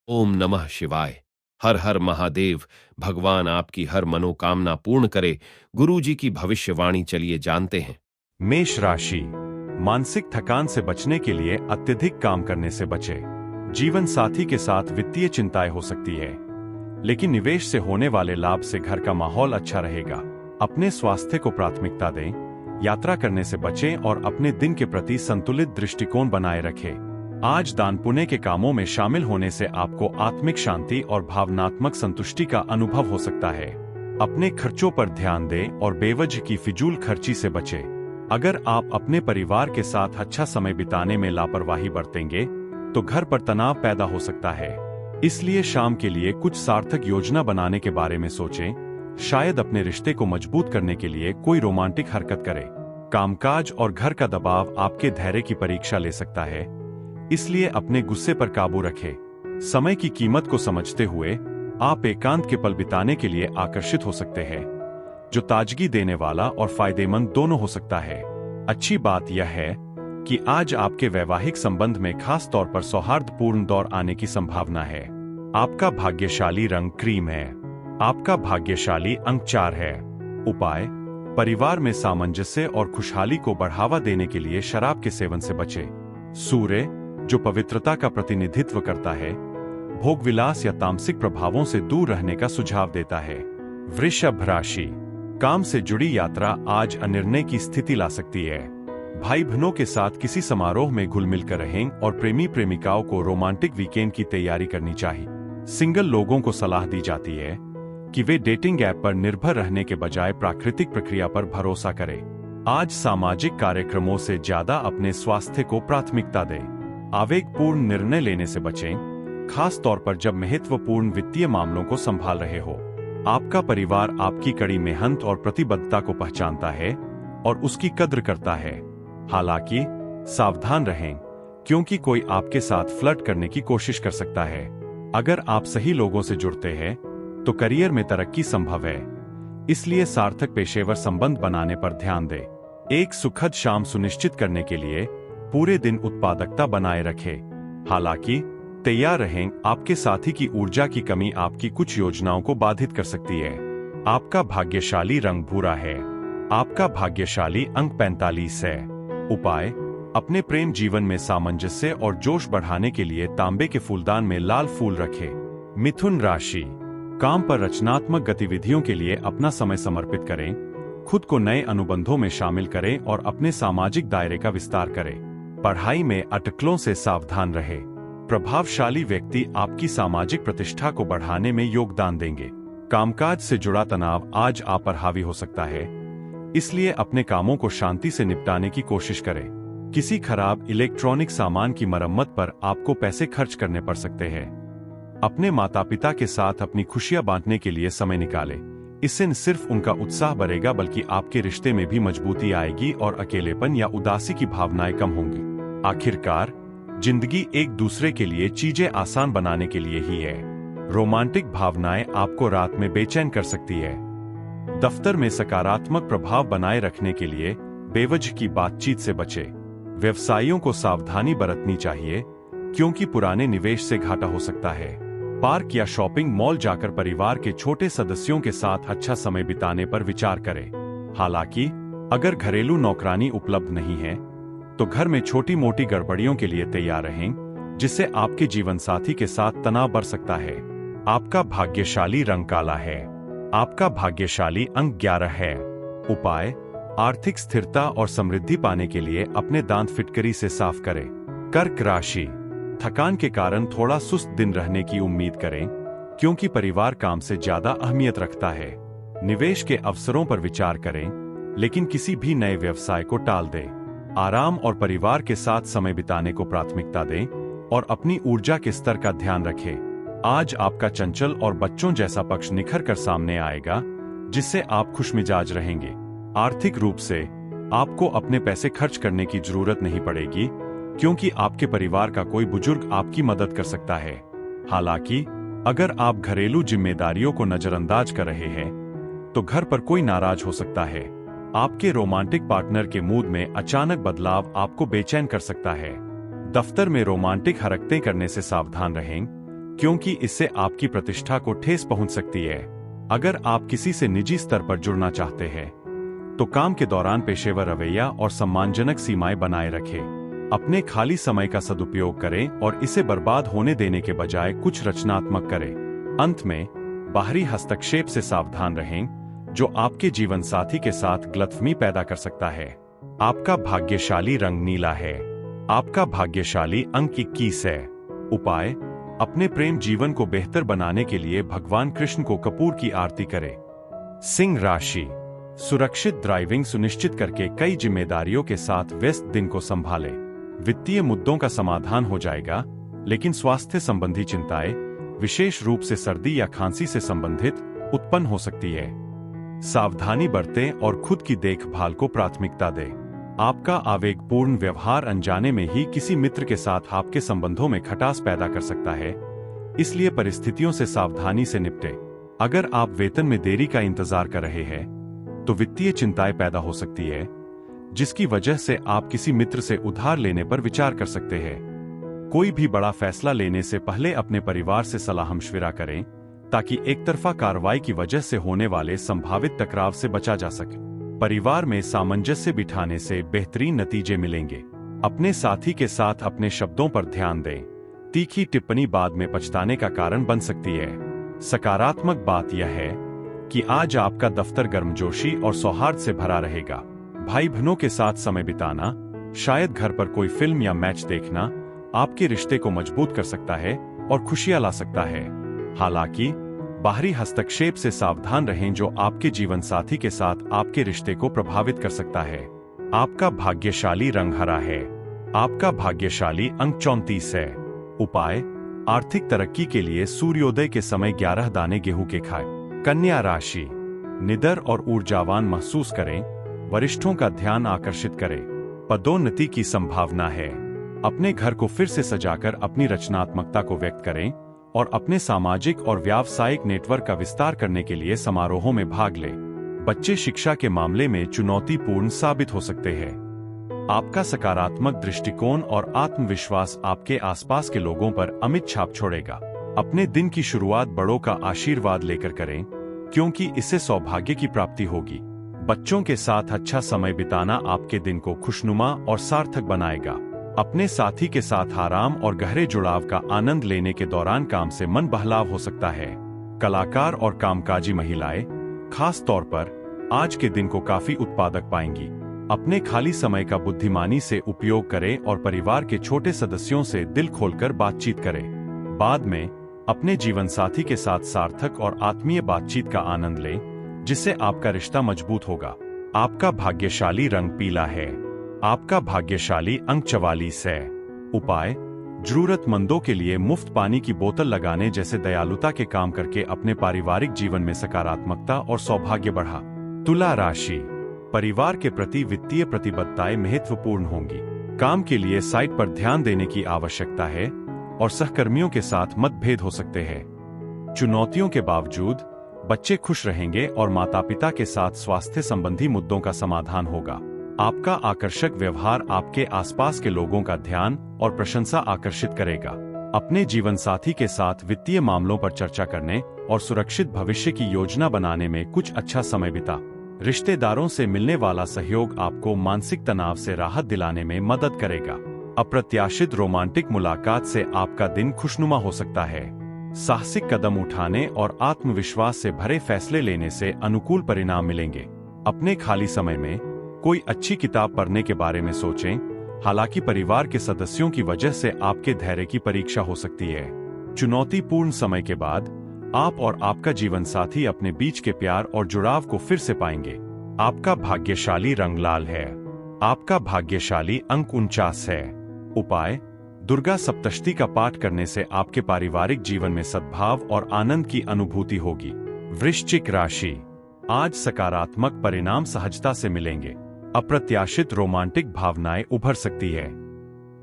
ओम नमः शिवाय। हर हर महादेव। भगवान आपकी हर मनोकामना पूर्ण करे। गुरु जी की भविष्यवाणी चलिए जानते हैं। मेष राशि। मानसिक थकान से बचने के लिए अत्यधिक काम करने से बचे। जीवन साथी के साथ वित्तीय चिंताएं हो सकती है, लेकिन निवेश से होने वाले लाभ से घर का माहौल अच्छा रहेगा। अपने स्वास्थ्य को प्राथमिकता दें, यात्रा करने से बचें और अपने दिन के प्रति संतुलित दृष्टिकोण बनाए रखें। आज दान पुण्य के कामों में शामिल होने से आपको आत्मिक शांति और भावनात्मक संतुष्टि का अनुभव हो सकता है। अपने खर्चों पर ध्यान दें और बेवजह की फिजूल खर्ची से बचें। अगर आप अपने परिवार के साथ अच्छा समय बिताने में लापरवाही बरतेंगे तो घर पर तनाव पैदा हो सकता है। इसलिए शाम के लिए कुछ सार्थक योजना बनाने के बारे में सोचें। शायद अपने रिश्ते को मजबूत करने के लिए कोई रोमांटिक हरकत करें। कामकाज और घर का दबाव आपके धैर्य की परीक्षा ले सकता है, इसलिए अपने गुस्से पर काबू रखें। समय की कीमत को समझते हुए आप एकांत के पल बिताने के लिए आकर्षित हो सकते हैं, जो ताजगी देने वाला और फायदेमंद दोनों हो सकता है। अच्छी बात यह है कि आज आपके वैवाहिक संबंध में खास तौर पर सौहार्दपूर्ण दौर आने की संभावना है। आपका भाग्यशाली रंग क्रीम है। आपका भाग्यशाली अंक 4 है। उपाय: परिवार में सामंजस्य और खुशहाली को बढ़ावा देने के लिए शराब के सेवन से बचें। सूर्य, जो पवित्रता का प्रतिनिधित्व करता है, भोगविलास या तामसिक प्रभावों से दूर रहने का सुझाव देता है। वृषभ राशि। काम से जुड़ी यात्रा आज अनिर्णय की स्थिति ला सकती है। भाई बहनों के साथ किसी समारोह में घुल मिल कर रहें और प्रेमी प्रेमिकाओं को रोमांटिक वीकेंड की तैयारी करनी चाहिए। सिंगल लोगों को सलाह दी जाती है कि वे डेटिंग ऐप पर निर्भर रहने के बजाय प्राकृतिक प्रक्रिया पर भरोसा करें। आज सामाजिक कार्यक्रमों से ज्यादा अपने स्वास्थ्य को प्राथमिकता दें। आवेगपूर्ण निर्णय लेने से बचें, खास तौर पर जब महत्वपूर्ण वित्तीय मामलों को संभाल रहे हो। आपका परिवार आपकी कड़ी मेहनत और प्रतिबद्धता को पहचानता है और उसकी कद्र करता है। हालांकि सावधान रहें, क्योंकि कोई आपके साथ फ्लर्ट करने की कोशिश कर सकता है। अगर आप सही लोगों से जुड़ते हैं तो करियर में तरक्की संभव है, इसलिए सार्थक पेशेवर संबंध बनाने पर ध्यान दें। एक सुखद शाम सुनिश्चित करने के लिए पूरे दिन उत्पादकता बनाए रखें। हालांकि तैयार रहें, आपके साथी की ऊर्जा की कमी आपकी कुछ योजनाओं को बाधित कर सकती है। आपका भाग्यशाली रंग भूरा है। आपका भाग्यशाली अंक 45 है। उपाय: अपने प्रेम जीवन में सामंजस्य और जोश बढ़ाने के लिए तांबे के फूलदान में लाल फूल रखें। मिथुन राशि। काम पर रचनात्मक गतिविधियों के लिए अपना समय समर्पित करें। खुद को नए अनुबंधों में शामिल करें और अपने सामाजिक दायरे का विस्तार करें। पढ़ाई में अटकलों से सावधान रहें। प्रभावशाली व्यक्ति आपकी सामाजिक प्रतिष्ठा को बढ़ाने में योगदान देंगे। कामकाज से जुड़ा तनाव आज आप पर हावी हो सकता है, इसलिए अपने कामों को शांति से निपटाने की कोशिश करें। किसी खराब इलेक्ट्रॉनिक सामान की मरम्मत पर आपको पैसे खर्च करने पड़ सकते हैं। अपने माता पिता के साथ अपनी खुशियां बांटने के लिए समय निकालें। इससे न सिर्फ उनका उत्साह बढ़ेगा, बल्कि आपके रिश्ते में भी मजबूती आएगी और अकेलेपन या उदासी की भावनाएं कम होंगी। आखिरकार, जिंदगी एक दूसरे के लिए चीजें आसान बनाने के लिए ही है। रोमांटिक भावनाएं आपको रात में बेचैन कर सकती है। दफ्तर में सकारात्मक प्रभाव बनाए रखने के लिए बेवजह की बातचीत से बचें। व्यवसायियों को सावधानी बरतनी चाहिए, क्योंकि पुराने निवेश से घाटा हो सकता है। पार्क या शॉपिंग मॉल जाकर परिवार के छोटे सदस्यों के साथ अच्छा समय बिताने पर विचार करें। हालांकि अगर घरेलू नौकरानी उपलब्ध नहीं है तो घर में छोटी मोटी गड़बड़ियों के लिए तैयार रहें, जिससे आपके जीवन साथी के साथ तनाव बढ़ सकता है। आपका भाग्यशाली रंग काला है। आपका भाग्यशाली अंक 11 है। उपाय: आर्थिक स्थिरता और समृद्धि पाने के लिए अपने दांत फिटकरी से साफ करें। कर्क राशि। थकान के कारण थोड़ा सुस्त दिन रहने की उम्मीद करें, क्योंकि परिवार काम से ज्यादा अहमियत रखता है। निवेश के अवसरों पर विचार करें, लेकिन किसी भी नए व्यवसाय को टाल दें। आराम और परिवार के साथ समय बिताने को प्राथमिकता दें और अपनी ऊर्जा के स्तर का ध्यान रखें। आज आपका चंचल और बच्चों जैसा पक्ष निखर कर सामने आएगा, जिससे आप खुशमिजाज रहेंगे। आर्थिक रूप से आपको अपने पैसे खर्च करने की जरूरत नहीं पड़ेगी, क्योंकि आपके परिवार का कोई बुजुर्ग आपकी मदद कर सकता है। हालांकि अगर आप घरेलू जिम्मेदारियों को नजरअंदाज कर रहे हैं तो घर पर कोई नाराज हो सकता है। आपके रोमांटिक पार्टनर के मूड में अचानक बदलाव आपको बेचैन कर सकता है। दफ्तर में रोमांटिक हरकतें करने से सावधान रहें, क्योंकि इससे आपकी प्रतिष्ठा को ठेस पहुंच सकती है। अगर आप किसी से निजी स्तर पर जुड़ना चाहते हैं तो काम के दौरान पेशेवर रवैया और सम्मानजनक सीमाएं बनाए रखें। अपने खाली समय का सदुपयोग करें और इसे बर्बाद होने देने के बजाय कुछ रचनात्मक करें। अंत में, बाहरी हस्तक्षेप से सावधान रहें जो आपके जीवन साथी के साथ गलतफहमी पैदा कर सकता है। आपका भाग्यशाली रंग नीला है। आपका भाग्यशाली अंक 21 है। उपाय: अपने प्रेम जीवन को बेहतर बनाने के लिए भगवान कृष्ण को कपूर की आरती करें। सिंह राशि: सुरक्षित ड्राइविंग सुनिश्चित करके कई जिम्मेदारियों के साथ व्यस्त दिन को संभालें। वित्तीय मुद्दों का समाधान हो जाएगा, लेकिन स्वास्थ्य संबंधी चिंताएं, विशेष रूप से सर्दी या खांसी से संबंधित, उत्पन्न हो सकती है। सावधानी बरतें और खुद की देखभाल को प्राथमिकता दें। आपका आवेगपूर्ण व्यवहार अनजाने में ही किसी मित्र के साथ आपके संबंधों में खटास पैदा कर सकता है, इसलिए परिस्थितियों से सावधानी से निपटें। अगर आप वेतन में देरी का इंतजार कर रहे हैं तो वित्तीय चिंताएं पैदा हो सकती है, जिसकी वजह से आप किसी मित्र से उधार लेने पर विचार कर सकते हैं। कोई भी बड़ा फैसला लेने से पहले अपने परिवार से सलाह-मशविरा करें ताकि एक तरफा कार्रवाई की वजह से होने वाले संभावित टकराव से बचा जा सके। परिवार में सामंजस्य बिठाने से बेहतरीन नतीजे मिलेंगे। अपने साथी के साथ अपने शब्दों पर ध्यान दें। तीखी टिप्पणी बाद में पछताने का कारण बन सकती है। सकारात्मक बात यह है कि आज आपका दफ्तर गर्मजोशी और सौहार्द से भरा रहेगा। भाई बहनों के साथ समय बिताना, शायद घर पर कोई फिल्म या मैच देखना, आपके रिश्ते को मजबूत कर सकता है और खुशियां ला सकता है। हालांकि बाहरी हस्तक्षेप से सावधान रहें जो आपके जीवन साथी के साथ आपके रिश्ते को प्रभावित कर सकता है। आपका भाग्यशाली रंग हरा है। आपका भाग्यशाली अंक 34 है। उपाय: आर्थिक तरक्की के लिए सूर्योदय के समय 11 दाने गेहूं के खाएं। कन्या राशि: निडर और ऊर्जावान महसूस करें। वरिष्ठों का ध्यान आकर्षित करें। पदोन्नति की संभावना है। अपने घर को फिर से सजाकर अपनी रचनात्मकता को व्यक्त करें और अपने सामाजिक और व्यावसायिक नेटवर्क का विस्तार करने के लिए समारोहों में भाग लें। बच्चे शिक्षा के मामले में चुनौतीपूर्ण साबित हो सकते हैं। आपका सकारात्मक दृष्टिकोण और आत्मविश्वास आपके आसपास के लोगों पर अमिट छाप छोड़ेगा। अपने दिन की शुरुआत बड़ों का आशीर्वाद लेकर करें, क्योंकि इससे सौभाग्य की प्राप्ति होगी। बच्चों के साथ अच्छा समय बिताना आपके दिन को खुशनुमा और सार्थक बनाएगा। अपने साथी के साथ आराम और गहरे जुड़ाव का आनंद लेने के दौरान काम से मन बहलाव हो सकता है। कलाकार और कामकाजी महिलाएं खास तौर पर आज के दिन को काफी उत्पादक पाएंगी। अपने खाली समय का बुद्धिमानी से उपयोग करें और परिवार के छोटे सदस्यों से दिल खोलकर बातचीत करें। बाद में अपने जीवन साथी के साथ सार्थक और आत्मीय बातचीत का आनंद लें, जिससे आपका रिश्ता मजबूत होगा। आपका भाग्यशाली रंग पीला है। आपका भाग्यशाली अंक 44 है। उपाय: जरूरतमंदों के लिए मुफ्त पानी की बोतल लगाने जैसे दयालुता के काम करके अपने पारिवारिक जीवन में सकारात्मकता और सौभाग्य बढ़ा। तुला राशि: परिवार के प्रति वित्तीय प्रतिबद्धताएं महत्वपूर्ण होंगी। काम के लिए साइट पर ध्यान देने की आवश्यकता है और सहकर्मियों के साथ मतभेद हो सकते हैं। चुनौतियों के बावजूद बच्चे खुश रहेंगे और माता-पिता के साथ स्वास्थ्य संबंधी मुद्दों का समाधान होगा। आपका आकर्षक व्यवहार आपके आसपास के लोगों का ध्यान और प्रशंसा आकर्षित करेगा। अपने जीवन साथी के साथ वित्तीय मामलों पर चर्चा करने और सुरक्षित भविष्य की योजना बनाने में कुछ अच्छा समय बिता। रिश्तेदारों से मिलने वाला सहयोग आपको मानसिक तनाव से राहत दिलाने में मदद करेगा। अप्रत्याशित रोमांटिक मुलाकात से आपका दिन खुशनुमा हो सकता है। साहसिक कदम उठाने और आत्मविश्वास से भरे फैसले लेने से अनुकूल परिणाम मिलेंगे। अपने खाली समय में कोई अच्छी किताब पढ़ने के बारे में सोचें, हालांकि परिवार के सदस्यों की वजह से आपके धैर्य की परीक्षा हो सकती है। चुनौतीपूर्ण समय के बाद आप और आपका जीवन साथी अपने बीच के प्यार और जुड़ाव को फिर से पाएंगे। आपका भाग्यशाली रंग लाल है। आपका भाग्यशाली अंक 49 है। उपाय: दुर्गा सप्तशती का पाठ करने से आपके पारिवारिक जीवन में सद्भाव और आनंद की अनुभूति होगी। वृश्चिक राशि: आज सकारात्मक परिणाम सहजता से मिलेंगे। अप्रत्याशित रोमांटिक भावनाएं उभर सकती है।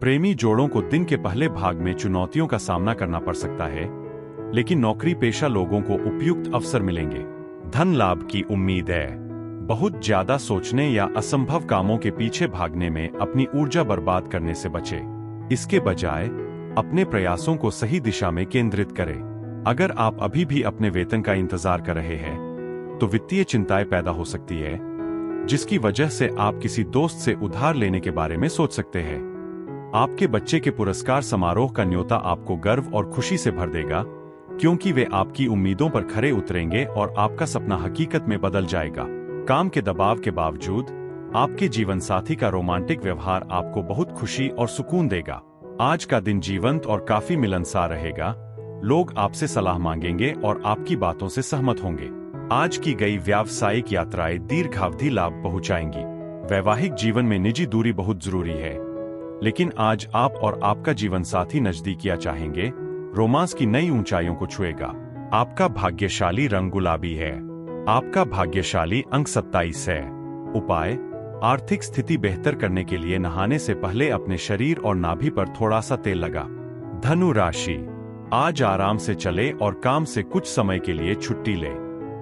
प्रेमी जोड़ों को दिन के पहले भाग में चुनौतियों का सामना करना पड़ सकता है, लेकिन नौकरी पेशा लोगों को उपयुक्त अवसर मिलेंगे। धन लाभ की उम्मीद है। बहुत ज्यादा सोचने या असंभव कामों के पीछे भागने में अपनी ऊर्जा बर्बाद करने से बचें। इसके बजाय अपने प्रयासों को सही दिशा में केंद्रित करें। अगर आप अभी भी अपने वेतन का इंतजार कर रहे हैं, तो वित्तीय चिंताएं पैदा हो सकती है, जिसकी वजह से आप किसी दोस्त से उधार लेने के बारे में सोच सकते हैं। आपके बच्चे के पुरस्कार समारोह का न्योता आपको गर्व और खुशी से भर देगा, क्योंकि वे आपकी उम्मीदों पर खरे उतरेंगे और आपका सपना हकीकत में बदल जाएगा। काम के दबाव के बावजूद आपके जीवन साथी का रोमांटिक व्यवहार आपको बहुत खुशी और सुकून देगा। आज का दिन जीवंत और काफी मिलनसार रहेगा। लोग आपसे सलाह मांगेंगे और आपकी बातों से सहमत होंगे। आज की गई व्यावसायिक यात्राएं दीर्घावधि लाभ पहुंचाएंगी। वैवाहिक जीवन में निजी दूरी बहुत जरूरी है, लेकिन आज आप और आपका जीवन साथी नजदीकियां चाहेंगे। रोमांस की नई ऊंचाइयों को छुएगा। आपका भाग्यशाली रंग गुलाबी है। आपका भाग्यशाली अंक 27 है। उपाय: आर्थिक स्थिति बेहतर करने के लिए नहाने से पहले अपने शरीर और नाभि पर थोड़ा सा तेल लगा। धनु राशि: आज आराम से चले और काम से कुछ समय के लिए छुट्टी ले।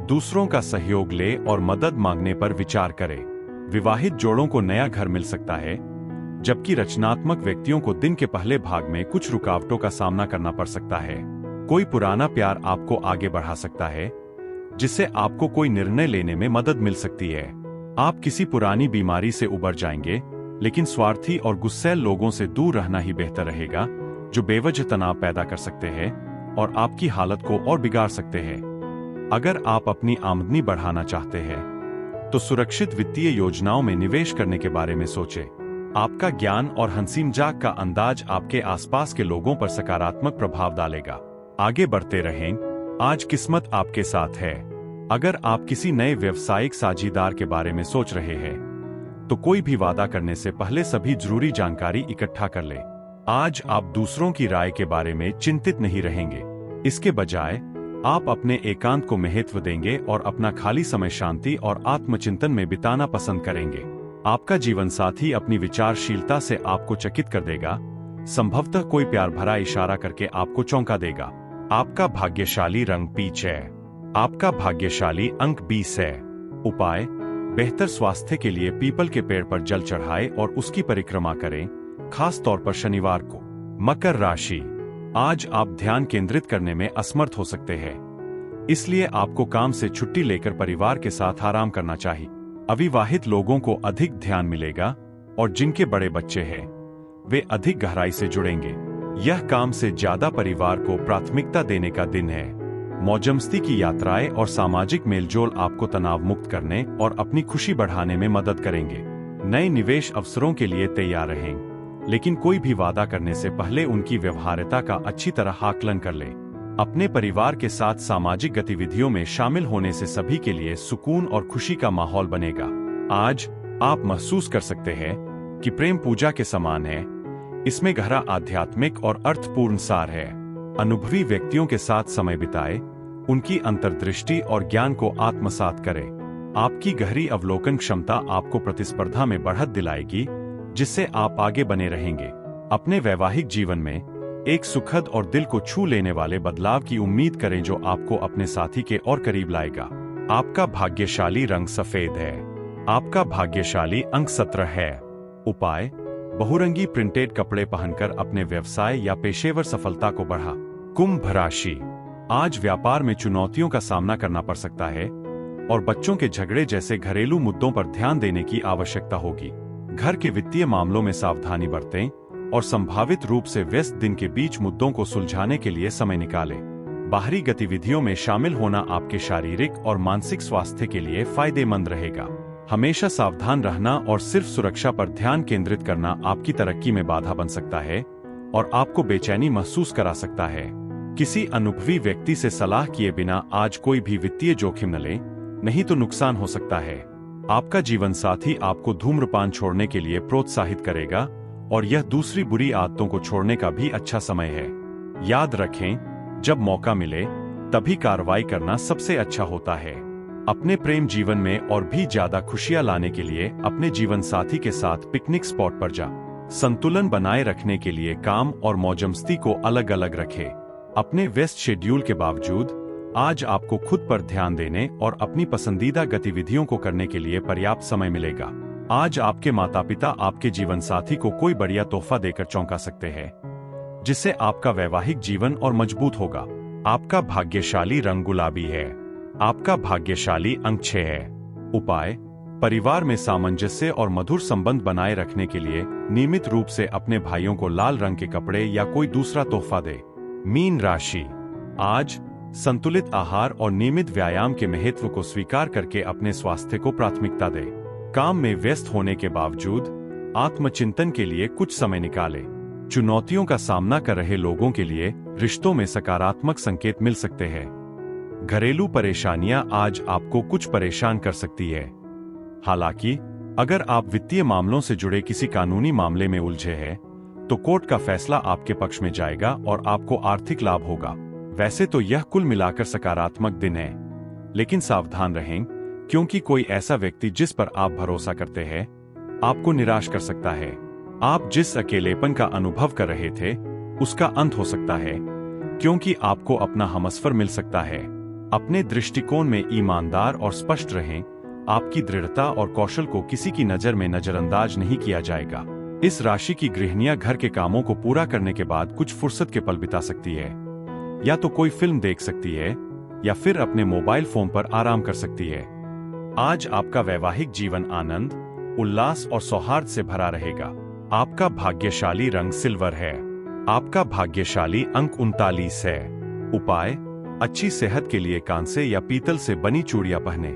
दूसरों का सहयोग ले और मदद मांगने पर विचार करें। विवाहित जोड़ों को नया घर मिल सकता है, जबकि रचनात्मक व्यक्तियों को दिन के पहले भाग में कुछ रुकावटों का सामना करना पड़ सकता है। कोई पुराना प्यार आपको आगे बढ़ा सकता है, जिससे आपको कोई निर्णय लेने में मदद मिल सकती है। आप किसी पुरानी बीमारी से उबर जाएंगे, लेकिन स्वार्थी और गुस्सैल लोगों से दूर रहना ही बेहतर रहेगा, जो बेवजह तनाव पैदा कर सकते हैं और आपकी हालत को और बिगाड़ सकते हैं। अगर आप अपनी आमदनी बढ़ाना चाहते हैं, तो सुरक्षित वित्तीय योजनाओं में निवेश करने के बारे में सोचें। आपका ज्ञान और हंसी-मजाक का अंदाज आपके आसपास के लोगों पर सकारात्मक प्रभाव डालेगा। आगे बढ़ते रहें, आज किस्मत आपके साथ है। अगर आप किसी नए व्यवसायिक साझेदार के बारे में सोच रहे हैं, तो कोई भी वादा करने से पहले सभी जरूरी जानकारी इकट्ठा कर लें। आज आप दूसरों की राय के बारे में चिंतित नहीं रहेंगे। इसके बजाय आप अपने एकांत को महत्व देंगे और अपना खाली समय शांति और आत्मचिंतन में बिताना पसंद करेंगे। आपका जीवन साथी अपनी विचारशीलता से आपको चकित कर देगा। संभवतः कोई प्यार भरा इशारा करके आपको चौंका देगा। आपका भाग्यशाली रंग पीच है। आपका भाग्यशाली अंक 20 है। उपाय: बेहतर स्वास्थ्य के लिए पीपल के पेड़ पर जल चढ़ाएं और उसकी परिक्रमा करें, खास तौर पर शनिवार को। मकर राशि: आज आप ध्यान केंद्रित करने में असमर्थ हो सकते हैं, इसलिए आपको काम से छुट्टी लेकर परिवार के साथ आराम करना चाहिए। अविवाहित लोगों को अधिक ध्यान मिलेगा और जिनके बड़े बच्चे हैं, वे अधिक गहराई से जुड़ेंगे। यह काम से ज्यादा परिवार को प्राथमिकता देने का दिन है। मौजमस्ती की यात्राएं और सामाजिक मेलजोल आपको तनाव मुक्त करने और अपनी खुशी बढ़ाने में मदद करेंगे। नए निवेश अवसरों के लिए तैयार रहें, लेकिन कोई भी वादा करने से पहले उनकी व्यवहार्यता का अच्छी तरह आकलन कर लें। अपने परिवार के साथ सामाजिक गतिविधियों में शामिल होने से सभी के लिए सुकून और खुशी का माहौल बनेगा। आज आप महसूस कर सकते हैं कि प्रेम पूजा के समान है। इसमें गहरा आध्यात्मिक और अर्थपूर्ण सार है। अनुभवी व्यक्तियों के साथ समय बिताएं, उनकी अंतर्दृष्टि और ज्ञान को आत्मसात करें। आपकी गहरी अवलोकन क्षमता आपको प्रतिस्पर्धा में बढ़त दिलाएगी, जिससे आप आगे बने रहेंगे। अपने वैवाहिक जीवन में एक सुखद और दिल को छू लेने वाले बदलाव की उम्मीद करें, जो आपको अपने साथी के और करीब लाएगा। आपका भाग्यशाली रंग सफेद है। आपका भाग्यशाली अंक 17 है। उपाय: बहुरंगी प्रिंटेड कपड़े पहनकर अपने व्यवसाय या पेशेवर सफलता को बढ़ा। कुंभ राशि: आज व्यापार में चुनौतियों का सामना करना पड़ सकता है और बच्चों के झगड़े जैसे घरेलू मुद्दों पर ध्यान देने की आवश्यकता होगी। घर के वित्तीय मामलों में सावधानी बरतें और संभावित रूप से व्यस्त दिन के बीच मुद्दों को सुलझाने के लिए समय निकालें। बाहरी गतिविधियों में शामिल होना आपके शारीरिक और मानसिक स्वास्थ्य के लिए फायदेमंद रहेगा। हमेशा सावधान रहना और सिर्फ सुरक्षा पर ध्यान केंद्रित करना आपकी तरक्की में बाधा बन सकता है और आपको बेचैनी महसूस करा सकता है। किसी अनुभवी व्यक्ति से सलाह किए बिना आज कोई भी वित्तीय जोखिम न लें, नहीं तो नुकसान हो सकता है। आपका जीवन साथी आपको धूम्रपान छोड़ने के लिए प्रोत्साहित करेगा और यह दूसरी बुरी आदतों को छोड़ने का भी अच्छा समय है। याद रखें, जब मौका मिले तभी कार्रवाई करना सबसे अच्छा होता है। अपने प्रेम जीवन में और भी ज्यादा खुशियां लाने के लिए अपने जीवन साथी के साथ पिकनिक स्पॉट पर जा। संतुलन बनाए रखने के लिए काम और मौजमस्ती को अलग अलग रखें। अपने व्यस्त शेड्यूल के बावजूद आज आपको खुद पर ध्यान देने और अपनी पसंदीदा गतिविधियों को करने के लिए पर्याप्त समय मिलेगा। आज आपके माता पिता आपके जीवन साथी को कोई बढ़िया तोहफा देकर चौंका सकते हैं। जिससे आपका वैवाहिक जीवन और मजबूत होगा। आपका भाग्यशाली रंग गुलाबी है। आपका भाग्यशाली अंक 6 है। उपाय: परिवार में सामंजस्य और मधुर संबंध बनाए रखने के लिए नियमित रूप से अपने भाइयों को लाल रंग के कपड़े या कोई दूसरा तोहफा दे। मीन राशि: आज संतुलित आहार और नियमित व्यायाम के महत्व को स्वीकार करके अपने स्वास्थ्य को प्राथमिकता दे। काम में व्यस्त होने के बावजूद आत्मचिंतन के लिए कुछ समय निकाले। चुनौतियों का सामना कर रहे लोगों के लिए रिश्तों में सकारात्मक संकेत मिल सकते हैं। घरेलू परेशानियां आज आपको कुछ परेशान कर सकती है। हालांकि अगर आप वित्तीय मामलों से जुड़े किसी कानूनी मामले में उलझे हैं, तो कोर्ट का फैसला आपके पक्ष में जाएगा और आपको आर्थिक लाभ होगा। वैसे तो यह कुल मिलाकर सकारात्मक दिन है, लेकिन सावधान रहें, क्योंकि कोई ऐसा व्यक्ति जिस पर आप भरोसा करते हैं आपको निराश कर सकता है। आप जिस अकेलेपन का अनुभव कर रहे थे उसका अंत हो सकता है, क्योंकि आपको अपना हमसफर मिल सकता है। अपने दृष्टिकोण में ईमानदार और स्पष्ट रहें। आपकी दृढ़ता और कौशल को किसी की नजर में नजरअंदाज नहीं किया जाएगा। इस राशि की गृहिणियां घर के कामों को पूरा करने के बाद कुछ फुर्सत के पल बिता सकती है। या तो कोई फिल्म देख सकती है या फिर अपने मोबाइल फोन पर आराम कर सकती है। आज आपका वैवाहिक जीवन आनंद, उल्लास और सौहार्द से भरा रहेगा। आपका भाग्यशाली रंग सिल्वर है। आपका भाग्यशाली अंक 39 है। उपाय: अच्छी सेहत के लिए कांसे या पीतल से बनी चूड़ियां पहने।